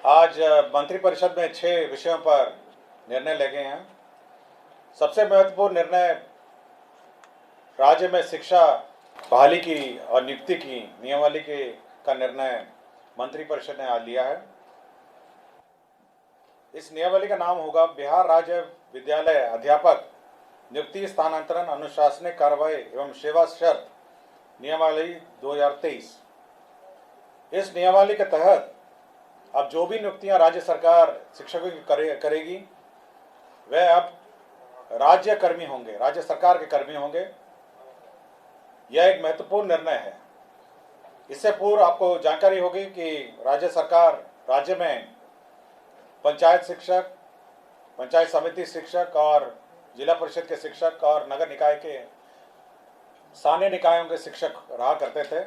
आज मंत्रिपरिषद में 6 विषयों पर निर्णय ले गए हैं। सबसे महत्वपूर्ण निर्णय राज्य में शिक्षा बहाली की और नियुक्ति की नियमावली का निर्णय मंत्रिपरिषद ने आज लिया है। इस नियमावली का नाम होगा बिहार राज्य विद्यालय अध्यापक नियुक्ति स्थानांतरण अनुशासनिक कार्रवाई एवं सेवा शर्त नियमावली 2023। इस नियमावली के तहत अब जो भी नियुक्तियां राज्य सरकार शिक्षकों की करेगी वह अब राज्य कर्मी होंगे, राज्य सरकार के कर्मी होंगे। यह एक महत्वपूर्ण निर्णय है। इससे पूर्व आपको जानकारी होगी कि राज्य सरकार राज्य में पंचायत शिक्षक, पंचायत समिति शिक्षक और जिला परिषद के शिक्षक और नगर निकाय के स्थानीय निकायों के शिक्षक रहा करते थे।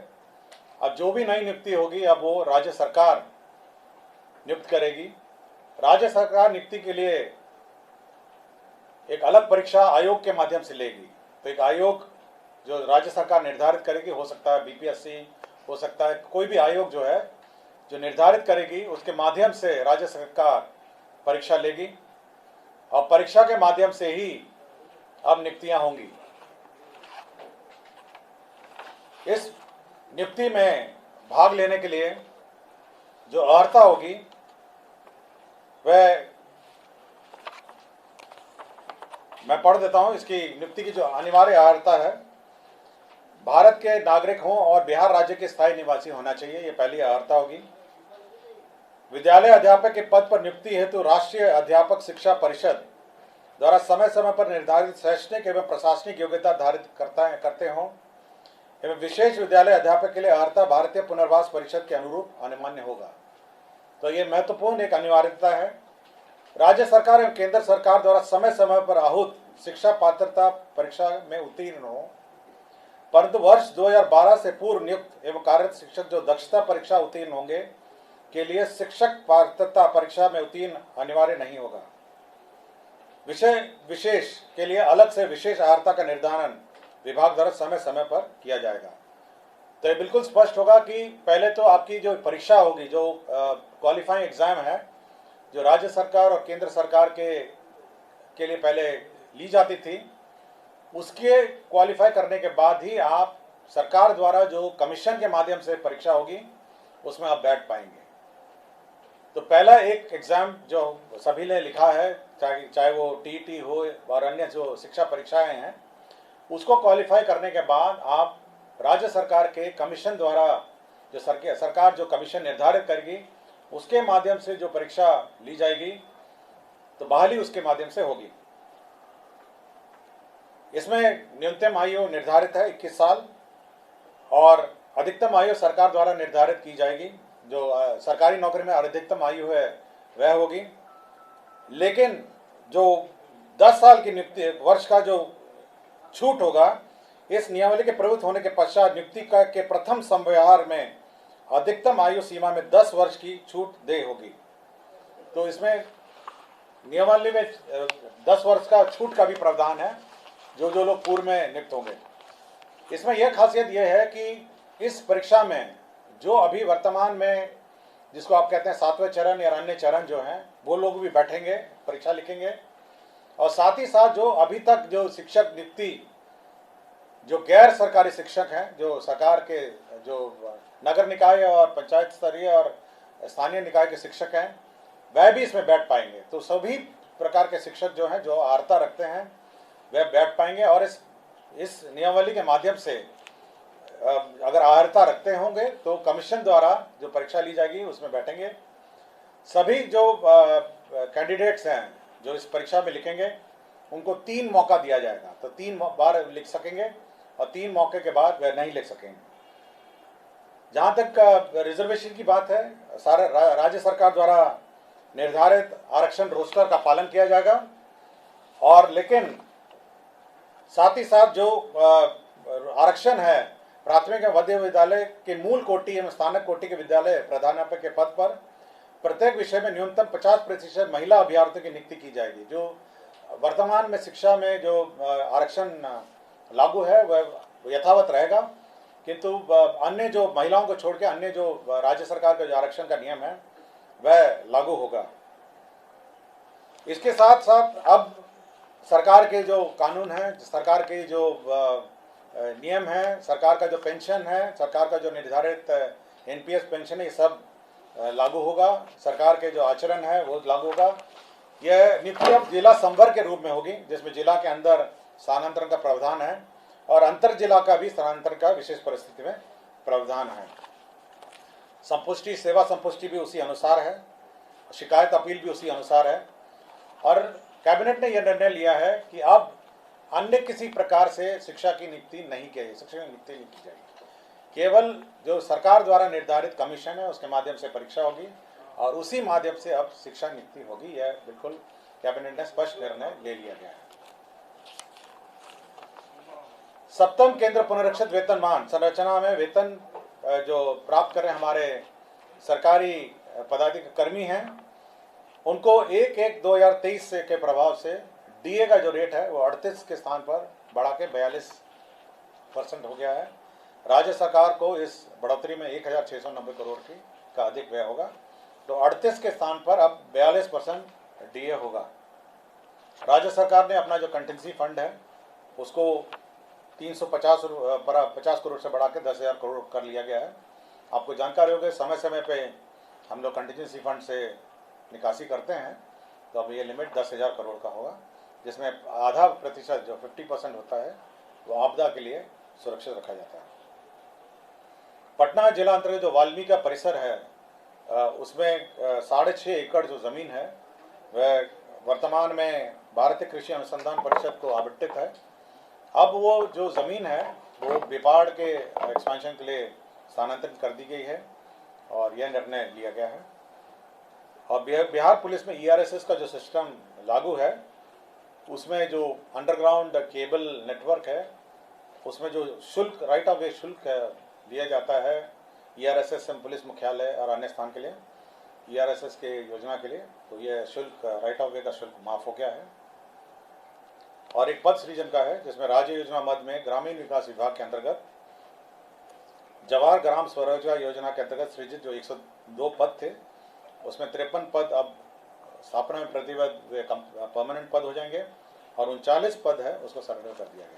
अब जो भी नई नियुक्ति होगी अब वो राज्य सरकार नियुक्त करेगी। राज्य सरकार नियुक्ति के लिए एक अलग परीक्षा आयोग के माध्यम से लेगी। तो एक आयोग जो राज्य सरकार निर्धारित करेगी, हो सकता है बीपीएससी, हो सकता है कोई भी आयोग जो है जो निर्धारित करेगी, उसके माध्यम से राज्य सरकार परीक्षा लेगी और परीक्षा के माध्यम से ही अब नियुक्तियां होंगी। इस नियुक्ति में भाग लेने के लिए जो अर्हता होगी वह मैं पढ़ देता हूं। इसकी नियुक्ति की जो अनिवार्य अर्हता है, भारत के नागरिक हों और बिहार राज्य के स्थायी निवासी होना चाहिए, ये पहली अर्हता होगी। विद्यालय अध्यापक के पद पर नियुक्ति हेतु राष्ट्रीय अध्यापक शिक्षा परिषद द्वारा समय समय पर निर्धारित शैक्षणिक एवं प्रशासनिक योग्यता धारित करते हों एवं विशेष विद्यालय अध्यापक के लिए अर्हता भारतीय पुनर्वास परिषद के अनुरूप अनिवार्य होगा। तो ये महत्वपूर्ण एक अनिवार्यता है। राज्य सरकार एवं केंद्र सरकार द्वारा समय समय पर आहूत शिक्षा पात्रता परीक्षा में उत्तीर्ण हो, परंतु वर्ष 2012 से पूर्व नियुक्त एवं कार्यरत शिक्षक जो दक्षता परीक्षा उत्तीर्ण होंगे के लिए शिक्षक पात्रता परीक्षा में उत्तीर्ण अनिवार्य नहीं होगा। विषय विशेष के लिए अलग से विशेष अर्हता का निर्धारण विभाग द्वारा समय समय पर किया जाएगा। तो ये बिल्कुल स्पष्ट होगा कि पहले तो आपकी जो परीक्षा होगी, जो क्वालिफाइंग एग्जाम है, जो राज्य सरकार और केंद्र सरकार के लिए पहले ली जाती थी, उसके क्वालिफाई करने के बाद ही आप सरकार द्वारा जो कमीशन के माध्यम से परीक्षा होगी उसमें आप बैठ पाएंगे। तो पहला एक एग्जाम जो सभी ने लिखा है, चाहे वो टीईटी हो और अन्य जो शिक्षा परीक्षाएं हैं, उसको क्वालिफाई करने के बाद आप राज्य सरकार के कमीशन द्वारा जो सरकार जो कमीशन निर्धारित करेगी उसके माध्यम से जो परीक्षा ली जाएगी तो बहाली उसके माध्यम से होगी। इसमें न्यूनतम आयु निर्धारित है 21 साल और अधिकतम आयु सरकार द्वारा निर्धारित की जाएगी। जो सरकारी नौकरी में अधिकतम आयु है वह होगी, लेकिन जो 10 साल की नियुक्ति वर्ष का जो छूट होगा, इस नियमावली के प्रवृत्त होने के पश्चात नियुक्ति के प्रथम संव्यवहार में अधिकतम आयु सीमा में 10 वर्ष की छूट दे होगी। तो इसमें नियमावली में 10 वर्ष का छूट का भी प्रावधान है जो लोग पूर्व में नियुक्त होंगे। इसमें यह खासियत यह है कि इस परीक्षा में जो अभी वर्तमान में जिसको आप कहते हैं 7वें चरण या अन्य चरण जो हैं, वो लोग भी बैठेंगे, परीक्षा लिखेंगे। और साथ ही साथ जो अभी तक जो शिक्षक नियुक्ति जो गैर सरकारी शिक्षक हैं, जो सरकार के जो नगर निकाय और पंचायत स्तरीय और स्थानीय निकाय के शिक्षक हैं, वह भी इसमें बैठ पाएंगे। तो सभी प्रकार के शिक्षक जो हैं, जो अर्हता रखते हैं, वह बैठ पाएंगे। और इस नियमावली के माध्यम से अगर अर्हता रखते होंगे तो कमीशन द्वारा जो परीक्षा ली जाएगी उसमें बैठेंगे। सभी जो कैंडिडेट्स हैं जो इस परीक्षा में लिखेंगे उनको 3 मौका दिया जाएगा। तो 3 बार लिख सकेंगे और 3 मौके के बाद वह नहीं लिख सकेंगे। जहाँ तक रिजर्वेशन की बात है, सारे राज्य सरकार द्वारा निर्धारित आरक्षण रोस्टर का पालन किया जाएगा। और लेकिन साथ ही साथ जो आरक्षण है प्राथमिक एवं मध्य विद्यालय के मूल कोटि एवं स्थानक कोटि के विद्यालय प्रधानाध्यापक के पद पर प्रत्येक विषय में न्यूनतम 50% महिला अभ्यर्थियों की नियुक्ति की जाएगी। जो वर्तमान में शिक्षा में जो आरक्षण लागू है वह यथावत रहेगा, किंतु अन्य जो महिलाओं को छोड़ के अन्य जो राज्य सरकार का जो आरक्षण का नियम है वह लागू होगा। इसके साथ साथ अब सरकार के जो कानून हैं, सरकार के जो नियम हैं, सरकार का जो पेंशन है, सरकार का जो निर्धारित एनपीएस पेंशन है, ये सब लागू होगा। सरकार के जो आचरण है वो लागू होगा। यह नीति अब जिला संवर्ग के रूप में होगी, जिसमें जिला के अंदर स्थानांतरण का प्रावधान है और अंतर जिला का भी स्थानांतरण का विशेष परिस्थिति में प्रावधान है। संपुष्टि, सेवा संपुष्टि भी उसी अनुसार है, शिकायत अपील भी उसी अनुसार है। और कैबिनेट ने यह निर्णय लिया है कि अब अन्य किसी प्रकार से शिक्षा की नियुक्ति नहीं की जाएगी, शिक्षा की नियुक्ति नहीं की जाएगी। केवल जो सरकार द्वारा निर्धारित कमीशन है उसके माध्यम से परीक्षा होगी और उसी माध्यम से अब शिक्षा नियुक्ति होगी। यह बिल्कुल कैबिनेट ने स्पष्ट निर्णय ले लिया गया है। सप्तम केंद्र पुनरीक्षित वेतनमान संरचना में वेतन जो प्राप्त कर रहे हमारे सरकारी पदाधिकारी कर्मी हैं, उनको 1/1/2023 के प्रभाव से डीए का जो रेट है वो 38 के स्थान पर बढ़ा के 42% हो गया है। राज्य सरकार को इस बढ़ोतरी में 1690 करोड़ का अधिक व्यय होगा, तो 38 के स्थान पर अब 42% डीए होगा। राज्य सरकार ने अपना जो कंटिजेंसी फंड है उसको 50 करोड़ से बढ़ा के 10,000 करोड़ कर लिया गया है। आपको जानकारी होगी, समय समय पे हम लोग कंटिजेंसी फंड से निकासी करते हैं, तो अब ये लिमिट 10,000 करोड़ का होगा, जिसमें आधा प्रतिशत जो 50% होता है वो आपदा के लिए सुरक्षित रखा जाता है। पटना जिला अंतर्गत जो वाल्मीकि का परिसर है उसमें 6.5 एकड़ जो ज़मीन है वह वर्तमान में भारतीय कृषि अनुसंधान परिषद को आवंटित है। अब वो जो ज़मीन है वो बिपाड़ के एक्सपेंशन के लिए स्थानांतरित कर दी गई है और यह निर्णय लिया गया है। और बिहार पुलिस में ईआरएसएस का जो सिस्टम लागू है उसमें जो अंडरग्राउंड केबल नेटवर्क है उसमें जो शुल्क, राइट ऑफ वे शुल्क दिया जाता है ईआरएसएस पुलिस मुख्यालय और अन्य स्थान के लिए, ईआरएसएस के योजना के लिए, तो यह शुल्क, राइट ऑफ वे का शुल्क माफ़ हो गया है। और एक पद सृजन का है जिसमें राज्य योजना मद में ग्रामीण विकास विभाग के अंतर्गत जवाहर ग्राम स्वरोजगार योजना के अंतर्गत सृजित जो 102 पद थे उसमें 53 पद अब स्थापना में प्रतिबद्ध परमानेंट पद हो जाएंगे और 39 पद है उसको सरेंडर कर दिया गया।